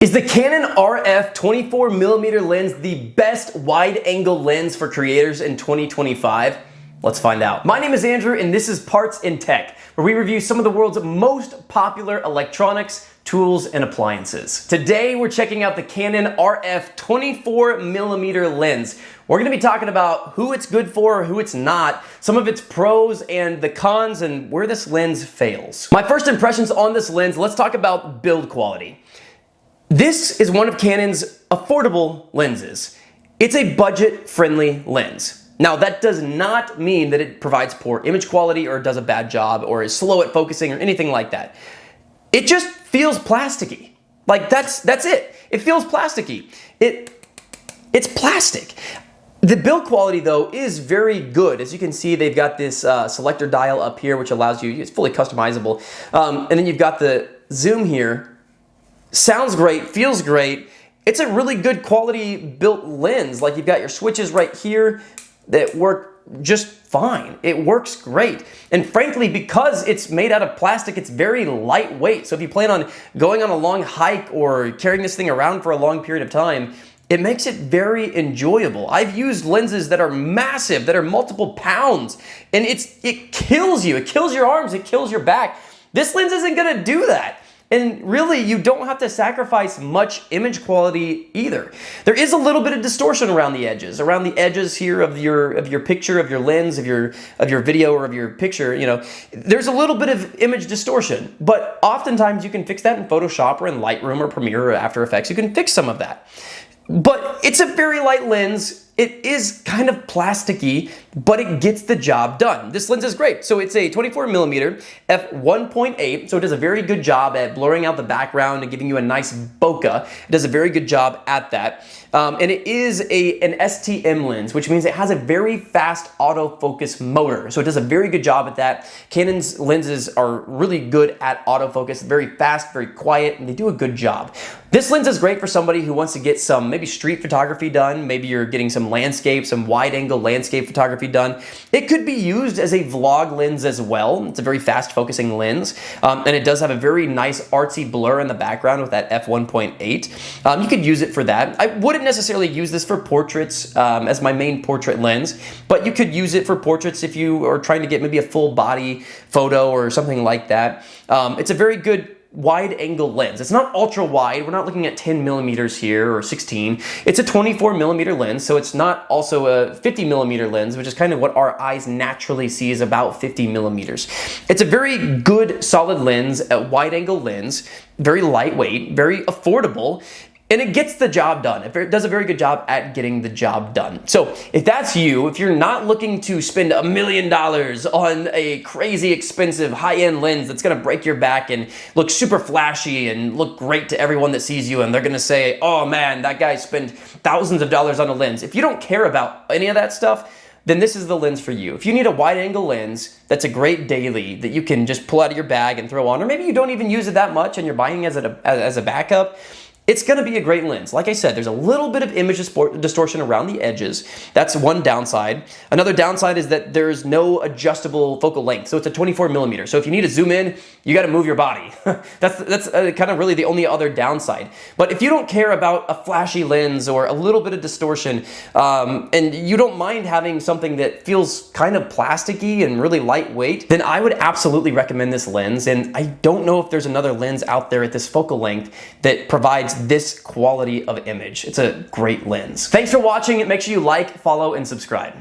Is the Canon RF 24mm lens the best wide-angle lens for creators in 2025? Let's find out. My name is Andrew and this is Parts in Tech, where we review some of the world's most popular electronics, tools, and appliances. Today we're checking out the Canon RF 24mm lens. We're gonna be talking about who it's good for, who it's not, some of its pros and the cons, and where this lens fails. My first impressions on this lens, let's talk about build quality. This is one of Canon's affordable lenses. It's a budget-friendly lens. Now, that does not mean that it provides poor image quality or does a bad job or is slow at focusing or anything like that. It just feels plasticky. Like, that's it. It feels plasticky. It's plastic. The build quality, though, is very good. As you can see, they've got this selector dial up here, which allows you, it's fully customizable. And then you've got the zoom here. Sounds great, feels great. It's a really good quality built lens. Like, you've got your switches right here that work just fine. It works great. And frankly, because it's made out of plastic, it's very lightweight. So if you plan on going on a long hike or carrying this thing around for a long period of time, it makes it very enjoyable. I've used lenses that are massive, that are multiple pounds, and it kills you. It kills your arms, it kills your back. This lens isn't gonna do that. And really, you don't have to sacrifice much image quality either. There is a little bit of distortion around the edges here of your picture, of your lens, of your video, or of your picture. You know, there's a little bit of image distortion, but oftentimes you can fix that in Photoshop or in Lightroom or Premiere or After Effects. You can fix some of that. But it's a very light lens. It is kind of plasticky, but it gets the job done. This lens is great. So it's a 24mm f1.8, so it does a very good job at blurring out the background and giving you a nice bokeh. It does a very good job at that. And it is an STM lens, which means it has a very fast autofocus motor. So it does a very good job at that. Canon's lenses are really good at autofocus, very fast, very quiet, and they do a good job. This lens is great for somebody who wants to get some maybe street photography done. Maybe you're getting some landscape, some wide-angle landscape photography done. It could be used as a vlog lens as well. It's a very fast-focusing lens, and it does have a very nice artsy blur in the background with that f1.8. You could use it for that. I wouldn't necessarily use this for portraits as my main portrait lens, but you could use it for portraits if you are trying to get maybe a full-body photo or something like that. It's a very good wide angle lens. It's not ultra wide. We're not looking at 10mm here or 16. It's a 24mm lens, so it's not also a 50mm lens, which is kind of what our eyes naturally see is about 50mm. It's a very good solid lens, a wide angle lens, very lightweight, very affordable, and it gets the job done. It does a very good job at getting the job done. So if that's you, if you're not looking to spend $1 million on a crazy expensive high-end lens that's gonna break your back and look super flashy and look great to everyone that sees you, and they're gonna say, oh man, that guy spent thousands of dollars on a lens. If you don't care about any of that stuff, then this is the lens for you. If you need a wide-angle lens that's a great daily that you can just pull out of your bag and throw on, or maybe you don't even use it that much and you're buying as a backup, it's gonna be a great lens. Like I said, there's a little bit of image distortion around the edges. That's one downside. Another downside is that there's no adjustable focal length. So it's a 24mm. So if you need to zoom in, you gotta move your body. that's kind of really the only other downside. But if you don't care about a flashy lens or a little bit of distortion, and you don't mind having something that feels kind of plasticky and really lightweight, then I would absolutely recommend this lens. And I don't know if there's another lens out there at this focal length that provides this quality of image. It's a great lens. Thanks for watching. Make sure you like, follow, and subscribe.